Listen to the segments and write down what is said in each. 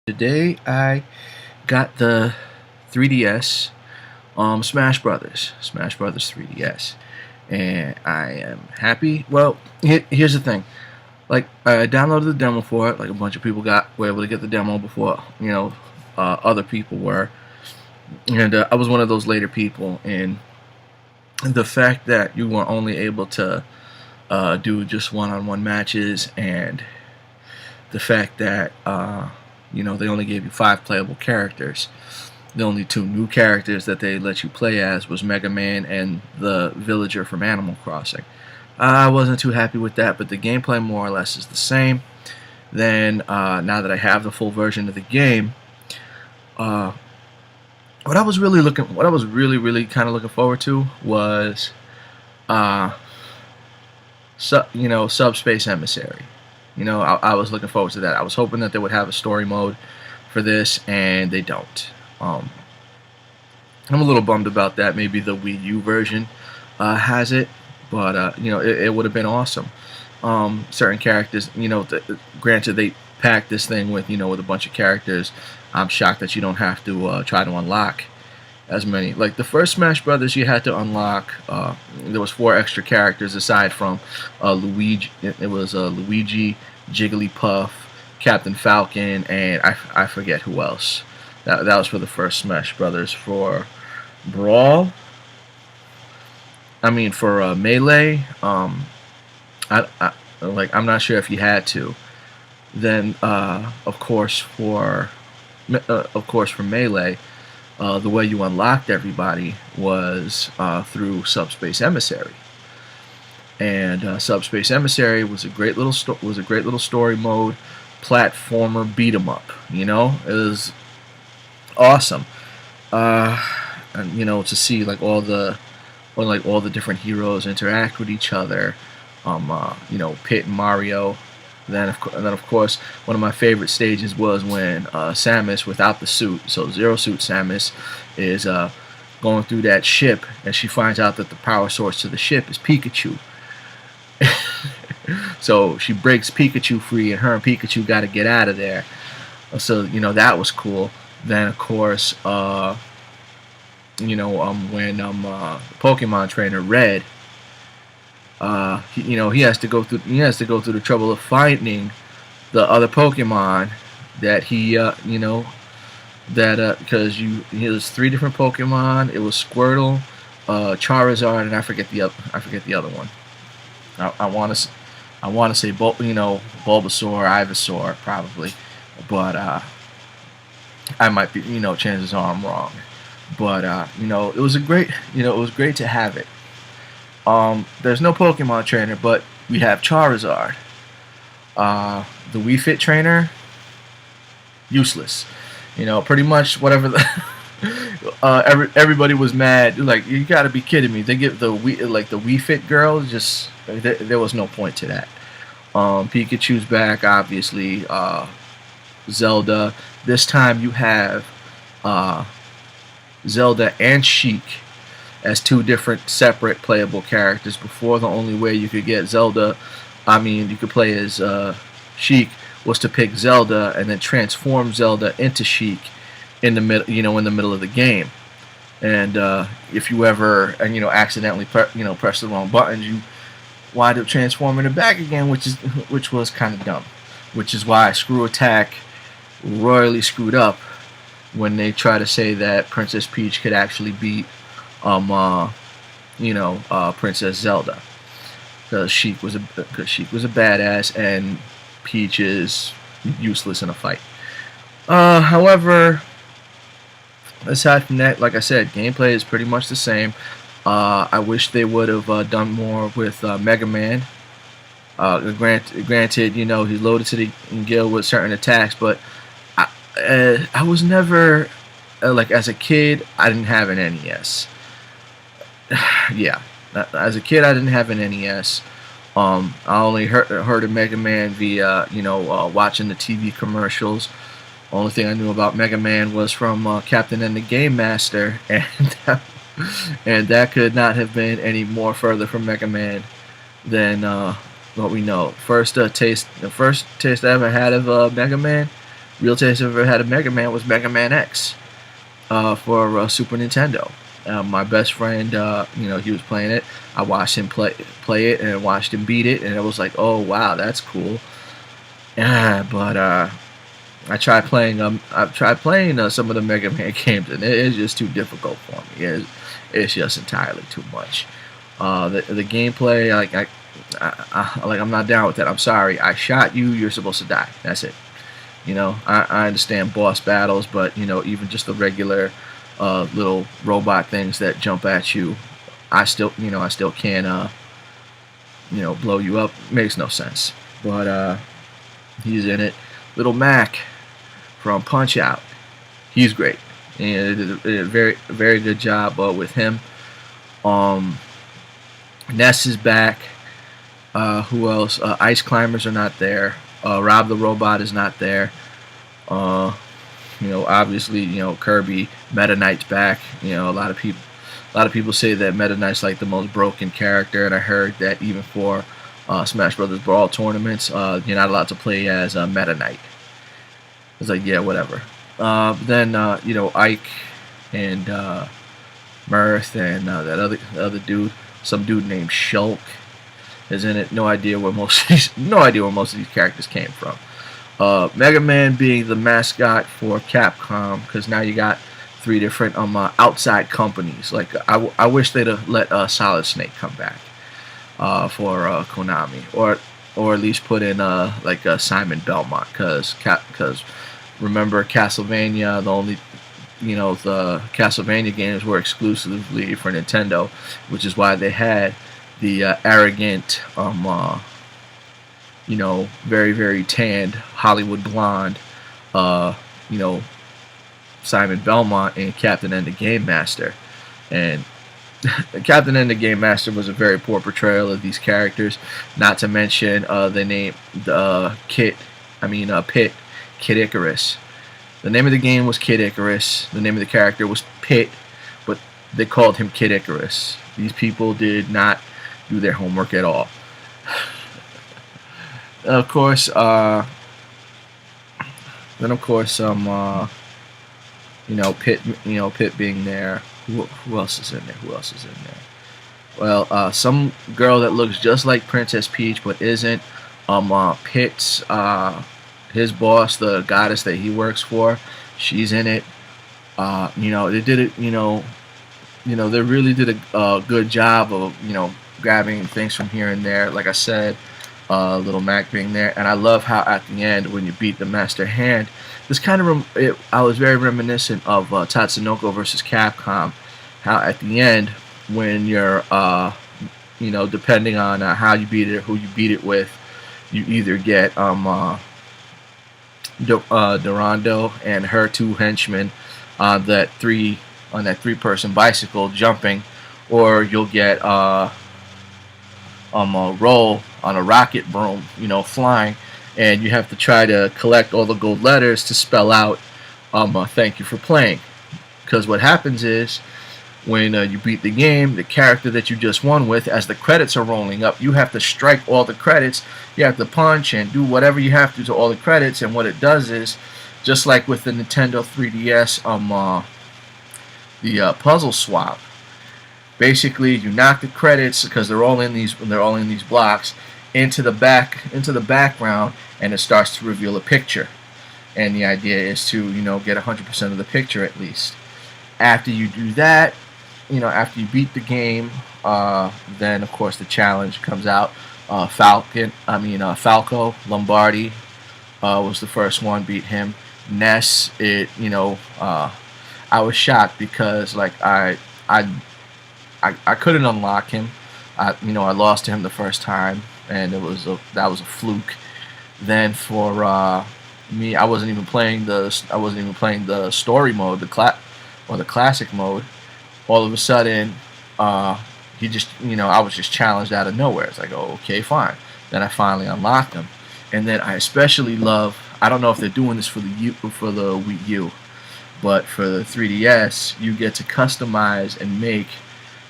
Today I got the 3DS, Smash Brothers 3DS, and I am happy. Well, here's the thing. Like, I downloaded the demo for it. Like, a bunch of people were able to get the demo before other people were, and I was one of those later people. And the fact that you were only able to do just one-on-one matches, and the fact that they only gave you 5 playable characters. The only 2 new characters that they let you play as was Mega Man and the villager from Animal Crossing. I wasn't too happy with that, but the gameplay more or less is the same. Then now that I have the full version of the game, what I was really kind of looking forward to was Subspace Emissary. I was looking forward to that. I was hoping that they would have a story mode for this, and they don't. I'm a little bummed about that. Maybe the Wii U version has it, but it would have been awesome. Certain characters, granted they packed this thing with a bunch of characters. I'm shocked that you don't have to try to unlock as many. Like the first Smash Brothers, you had to unlock. There was 4 extra characters aside from Luigi. It was Luigi, Jigglypuff, Captain Falcon, and I forget who else. That was for the first Smash Brothers. For Brawl, for Melee, I'm not sure if you had to. Then of course for Melee. The way you unlocked everybody was through Subspace Emissary, and Subspace Emissary was a great little story mode, platformer beat 'em up. It was awesome, and to see all the different heroes interact with each other. Pit and Mario. And then of course, one of my favorite stages was when Samus, without the suit, so Zero Suit Samus, is going through that ship, and she finds out that the power source to the ship is Pikachu. So she breaks Pikachu free, and her and Pikachu got to get out of there. So that was cool. Then of course, when Pokemon trainer Red. He has to go through the trouble of finding the other Pokemon that because he was 3 different Pokemon. It was Squirtle, Charizard, and I forget the other one. I want to say Bulbasaur, Ivysaur probably, but I might be, chances are I'm wrong. But it was great to have it. There's no Pokemon trainer, but we have Charizard. The Wii Fit trainer, useless. Pretty much whatever. Everybody was mad. Like, you gotta be kidding me. They give the Wii Fit girl, just there was no point to that. Pikachu's back, obviously. Zelda. This time you have Zelda and Sheik as 2 different separate playable characters. Before, the only way you could get you could play as Sheik, was to pick Zelda and then transform Zelda into Sheik in the middle of the game. And if you ever accidentally press the wrong buttons, you wind up transforming it back again, which was kind of dumb. Which is why Screw Attack royally screwed up when they try to say that Princess Peach could actually beat Princess Zelda, because Sheik was a badass and Peach is useless in a fight. However, aside from that, like I said, gameplay is pretty much the same. I wish they would have done more with Mega Man. Granted, he's loaded to the gill with certain attacks, but I was never as a kid, I didn't have an NES. Yeah, as a kid I didn't have an NES. I only heard of Mega Man via watching the TV commercials. Only thing I knew about Mega Man was from Captain and the Game Master, and that could not have been any more further from Mega Man than what we know. The first taste I ever had of Mega Man real taste I've ever had of Mega Man was Mega Man X for Super Nintendo. My best friend, he was playing it. I watched him play it, and I watched him beat it, and it was like, oh wow, that's cool. But I've tried playing some of the Mega Man games, and it is just too difficult for me. It's just entirely too much. The gameplay, I'm not down with that. I'm sorry. I shot you. You're supposed to die. That's it. I understand boss battles, but even just the regular little robot things that jump at you, I still can blow you up. Makes no sense. But he's in it. Little Mac from Punch Out. He's great. And did a very, very good job with him. Ness is back. Who else? Ice Climbers are not there. Rob the Robot is not there. Obviously, Kirby. Meta Knight's back. A lot of people say that Meta Knight's like the most broken character, and I heard that even for Smash Brothers Brawl tournaments, you're not allowed to play as Meta Knight. It's like, yeah, whatever. Then Ike and Mirth and that other dude, some dude named Shulk, is in it. No idea where most of these characters came from. Mega Man being the mascot for Capcom, because now you got 3 different outside companies. Like I wish they'd have let Solid Snake come back for Konami, or at least put in Simon Belmont, because remember Castlevania, the Castlevania games were exclusively for Nintendo, which is why they had the arrogant, very, very tanned Hollywood blonde, Simon Belmont and Captain N the Game Master. And Captain N the Game Master was a very poor portrayal of these characters, not to mention the name, Pit, Kid Icarus. The name of the game was Kid Icarus. The name of the character was Pit, but they called him Kid Icarus. These people did not do their homework at all. Of course, Pit being there. Who else is in there? Well, some girl that looks just like Princess Peach but isn't. Pit's his boss, the goddess that he works for, she's in it. They did it. They really did a good job of grabbing things from here and there. Like I said, Little Mac being there, and I love how at the end when you beat the Master Hand, this kind of I was very reminiscent of Tatsunoko versus Capcom. How at the end when you're depending on how you beat it, who you beat it with, you either get Durando and her 2 henchmen on that 3-person bicycle jumping, or you'll get Roll on a rocket broom, flying, and you have to try to collect all the gold letters to spell out thank you for playing. Because what happens is when you beat the game, the character that you just won with, as the credits are rolling up, you have to strike all the credits. You have to punch and do whatever you have to all the credits, and what it does is, just like with the Nintendo 3DS the puzzle swap, basically you knock the credits, because they're all in these blocks, into the background, and it starts to reveal a picture. And the idea is to get 100% of the picture at least. After you do that, after you beat the game, then of course the challenge comes out. Falco Lombardi was the first one. Beat him. Ness, I was shocked because I couldn't unlock him. I lost to him the first time, and that was a fluke. Then for me, I wasn't even playing the story mode, the classic mode. All of a sudden, I was just challenged out of nowhere. It's like, oh, okay, fine. Then I finally unlocked him, and then I especially love. I don't know if they're doing this for the Wii U, but for the 3DS, you get to customize and make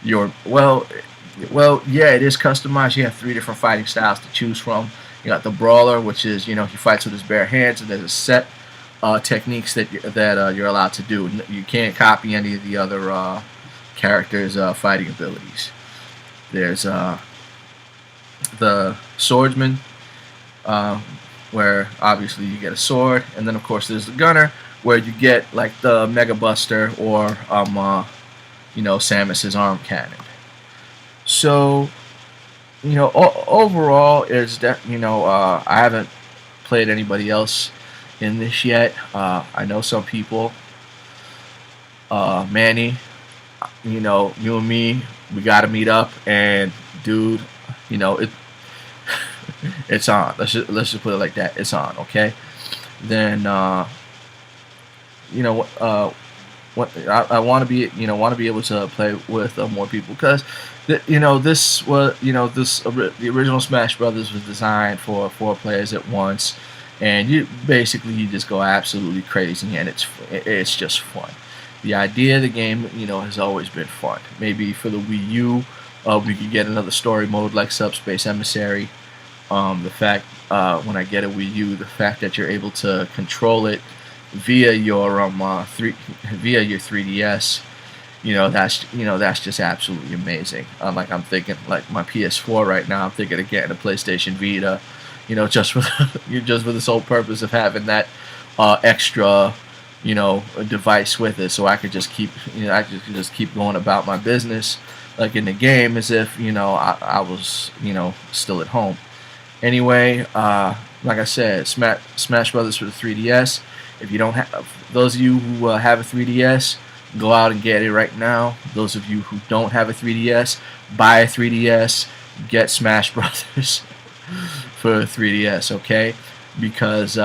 your yeah, it is customized. You have 3 different fighting styles to choose from. You got the brawler, which is he fights with his bare hands, and there's a set techniques that you're allowed to do. You can't copy any of the other characters' fighting abilities. There's the swordsman, uh, where obviously you get a sword, and then of course there's the gunner, where you get like the Mega Buster or Samus's arm cannon. So overall, is that I haven't played anybody else in this yet. I know some people, Manny, you and me, we got to meet up, and dude, it it's on. Let's just put it like that. It's on, okay? Then you know what I want to be able to play with more people, because this was the original Smash Brothers was designed for 4 players at once, and you just go absolutely crazy, and it's just fun. The idea of the game has always been fun. Maybe for the Wii U, we could get another story mode like Subspace Emissary. The fact when I get a Wii U, the fact that you're able to control it via your 3DS, that's just absolutely amazing. Like, I'm thinking, like, my PS4 right now, I'm thinking of getting a PlayStation Vita, just for just for the sole purpose of having that extra device with it, so I could just keep keep going about my business like in the game, as if I was still at home. Anyway, like I said, Smash Brothers for the 3DS. If you don't have, those of you who have a 3DS, go out and get it right now. Those of you who don't have a 3DS, buy a 3DS, get Smash Brothers for a 3DS, okay? Because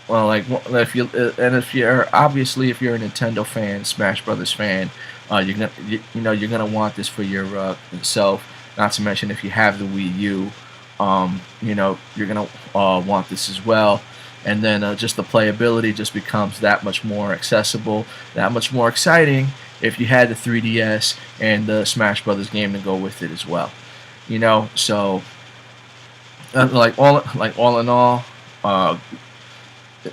if you're obviously, if you're a Nintendo fan, Smash Brothers fan, you're gonna want this for yourself. Not to mention, if you have the Wii U, you're gonna want this as well. And then just the playability just becomes that much more accessible, that much more exciting if you had the 3DS and the Smash Brothers game to go with it as well. So all in all,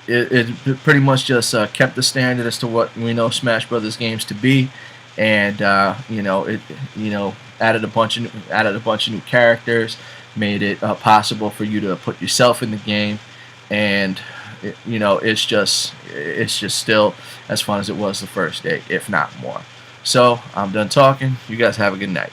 it pretty much just kept the standard as to what we know Smash Brothers games to be, and it added a bunch of new characters, made it possible for you to put yourself in the game, and it's just still as fun as it was the first day, if not more. So I'm done talking. You guys have a good night.